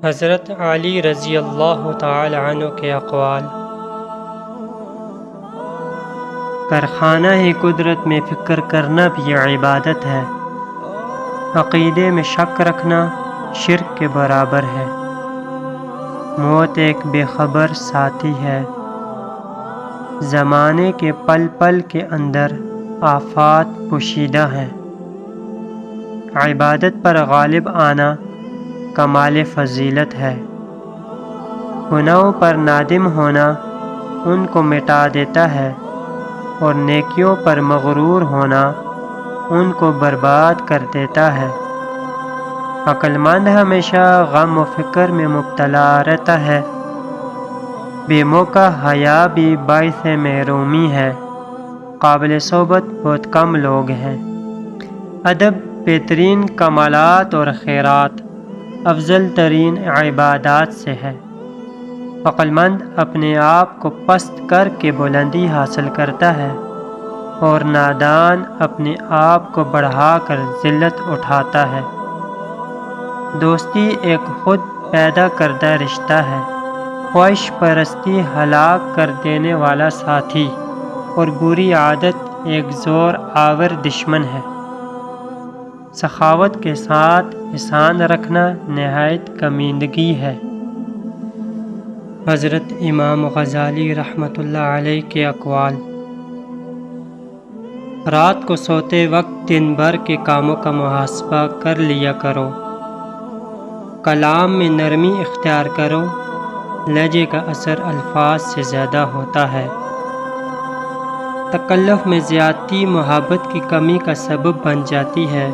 حضرت علی رضی اللہ تعالی عنہ کے اقوال: کارخانہ قدرت میں فکر کرنا بھی عبادت ہے۔ عقیدے میں شک رکھنا شرک کے برابر ہے۔ موت ایک بے خبر ساتھی ہے۔ زمانے کے پل پل کے اندر آفات پوشیدہ ہیں۔ عبادت پر غالب آنا کمال فضیلت ہے۔ گناہوں پر نادم ہونا ان کو مٹا دیتا ہے اور نیکیوں پر مغرور ہونا ان کو برباد کر دیتا ہے۔ عقل مند ہمیشہ غم و فکر میں مبتلا رہتا ہے۔ بے موقع حیا بھی باعث محرومی ہے۔ قابل صحبت بہت کم لوگ ہیں۔ ادب بہترین کمالات اور خیرات، افضل ترین عبادات سے ہے۔ عقل مند اپنے آپ کو پست کر کے بلندی حاصل کرتا ہے اور نادان اپنے آپ کو بڑھا کر ذلت اٹھاتا ہے۔ دوستی ایک خود پیدا کردہ رشتہ ہے۔ خواہش پرستی ہلاک کر دینے والا ساتھی اور بری عادت ایک زور آور دشمن ہے۔ سخاوت کے ساتھ احسان رکھنا نہایت کمینگی ہے۔ حضرت امام غزالی رحمۃ اللہ علیہ کے اقوال: رات کو سوتے وقت دن بھر کے کاموں کا محاسبہ کر لیا کرو۔ کلام میں نرمی اختیار کرو۔ لہجے کا اثر الفاظ سے زیادہ ہوتا ہے۔ تکلف میں زیادتی محبت کی کمی کا سبب بن جاتی ہے۔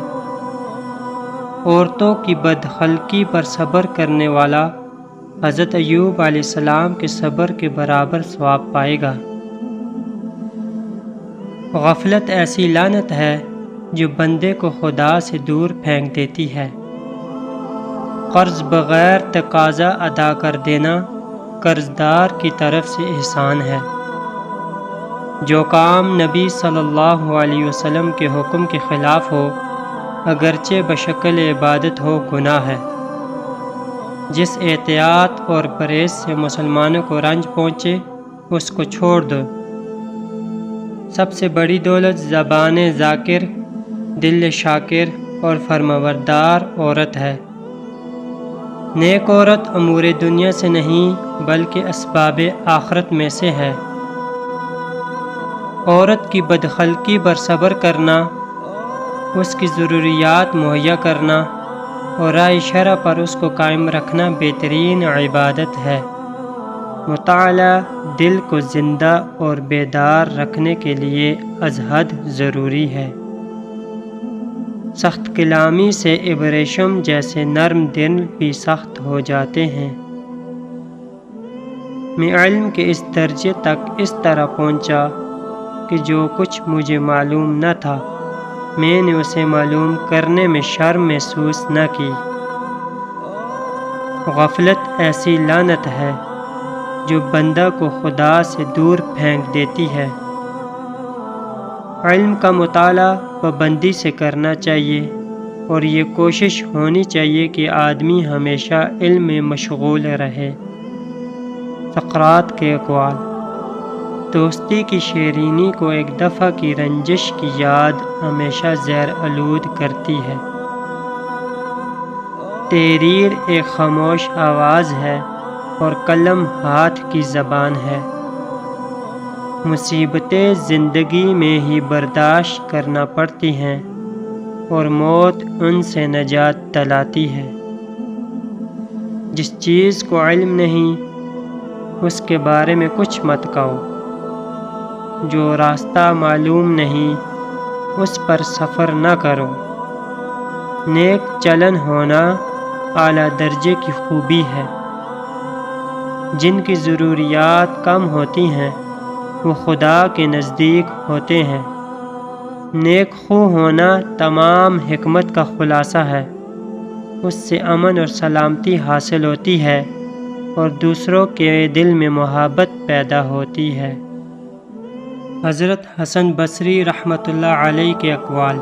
عورتوں کی بدخلقی پر صبر کرنے والا حضرت ایوب علیہ السلام کے صبر کے برابر ثواب پائے گا۔ غفلت ایسی لعنت ہے جو بندے کو خدا سے دور پھینک دیتی ہے۔ قرض بغیر تقاضا ادا کر دینا قرض دار کی طرف سے احسان ہے۔ جو کام نبی صلی اللہ علیہ وسلم کے حکم کے خلاف ہو، اگرچہ بشکل عبادت ہو، گناہ ہے۔ جس احتیاط اور پرہیز سے مسلمانوں کو رنج پہنچے اس کو چھوڑ دو۔ سب سے بڑی دولت زبان ذاکر، دل شاکر اور فرمانبردار عورت ہے۔ نیک عورت امور دنیا سے نہیں بلکہ اسباب آخرت میں سے ہے۔ عورت کی بدخلقی پر صبر کرنا، اس کی ضروریات مہیا کرنا اور راہ شرع پر اس کو قائم رکھنا بہترین عبادت ہے۔ مطالعہ دل کو زندہ اور بیدار رکھنے کے لیے از حد ضروری ہے۔ سخت کلامی سے ابریشم جیسے نرم دل بھی سخت ہو جاتے ہیں۔ میں علم کے اس درجے تک اس طرح پہنچا کہ جو کچھ مجھے معلوم نہ تھا میں نے اسے معلوم کرنے میں شرم محسوس نہ کی۔ غفلت ایسی لعنت ہے جو بندہ کو خدا سے دور پھینک دیتی ہے۔ علم کا مطالعہ پابندی سے کرنا چاہیے اور یہ کوشش ہونی چاہیے کہ آدمی ہمیشہ علم میں مشغول رہے۔ سقراط کے اقوال: دوستی کی شیرینی کو ایک دفعہ کی رنجش کی یاد ہمیشہ زہر آلود کرتی ہے۔ تحریر ایک خاموش آواز ہے اور قلم ہاتھ کی زبان ہے۔ مصیبتیں زندگی میں ہی برداشت کرنا پڑتی ہیں اور موت ان سے نجات دلاتی ہے۔ جس چیز کو علم نہیں اس کے بارے میں کچھ مت کہو۔ جو راستہ معلوم نہیں اس پر سفر نہ کرو۔ نیک چلن ہونا اعلیٰ درجے کی خوبی ہے۔ جن کی ضروریات کم ہوتی ہیں وہ خدا کے نزدیک ہوتے ہیں۔ نیک خو ہونا تمام حکمت کا خلاصہ ہے۔ اس سے امن اور سلامتی حاصل ہوتی ہے اور دوسروں کے دل میں محبت پیدا ہوتی ہے۔ حضرت حسن بصری رحمۃ اللہ علیہ کے اقوال: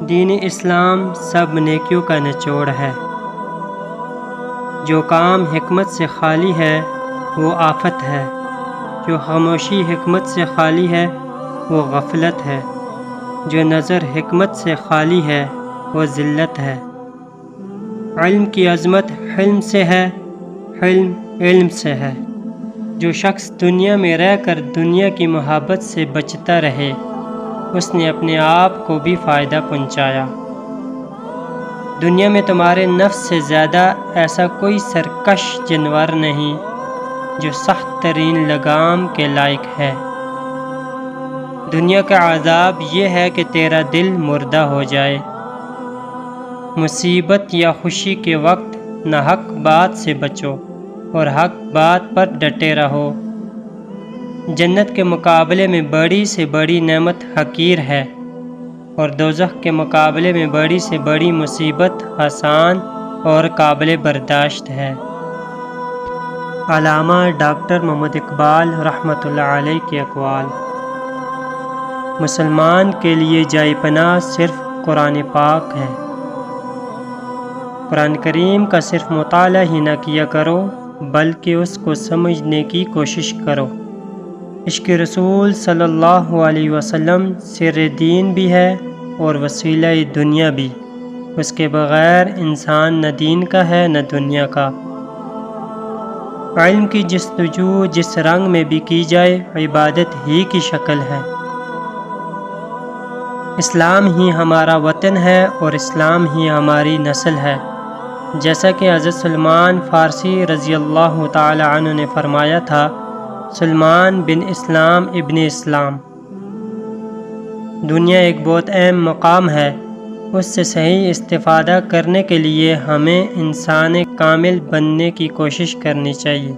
دین اسلام سب نیکیوں کا نچوڑ ہے۔ جو کام حکمت سے خالی ہے وہ آفت ہے، جو خاموشی حکمت سے خالی ہے وہ غفلت ہے، جو نظر حکمت سے خالی ہے وہ ذلت ہے۔ علم کی عظمت حلم سے ہے، حلم علم سے ہے۔ جو شخص دنیا میں رہ کر دنیا کی محبت سے بچتا رہے، اس نے اپنے آپ کو بھی فائدہ پہنچایا۔ دنیا میں تمہارے نفس سے زیادہ ایسا کوئی سرکش جانور نہیں جو سخت ترین لگام کے لائق ہے۔ دنیا کا عذاب یہ ہے کہ تیرا دل مردہ ہو جائے۔ مصیبت یا خوشی کے وقت نہ حق بات سے بچو اور حق بات پر ڈٹے رہو۔ جنت کے مقابلے میں بڑی سے بڑی نعمت حقیر ہے، اور دوزخ کے مقابلے میں بڑی سے بڑی مصیبت آسان اور قابل برداشت ہے۔ علامہ ڈاکٹر محمد اقبال رحمۃ اللہ علیہ کے اقوال۔ مسلمان کے لیے جائے پناہ صرف قرآن پاک ہے۔ قرآن کریم کا صرف مطالعہ ہی نہ کیا کرو بلکہ اس کو سمجھنے کی کوشش کرو۔ عشق رسول صلی اللہ علیہ وسلم سر دین بھی ہے اور وسیلہ دنیا بھی۔ اس کے بغیر انسان نہ دین کا ہے نہ دنیا کا۔ علم کی جستجو جس رنگ میں بھی کی جائے عبادت ہی کی شکل ہے۔ اسلام ہی ہمارا وطن ہے اور اسلام ہی ہماری نسل ہے، جیسا کہ حضرت سلمان فارسی رضی اللہ تعالی عنہ نے فرمایا تھا، سلمان بن اسلام ابن اسلام۔ دنیا ایک بہت اہم مقام ہے، اس سے صحیح استفادہ کرنے کے لیے ہمیں انسان کامل بننے کی کوشش کرنی چاہیے۔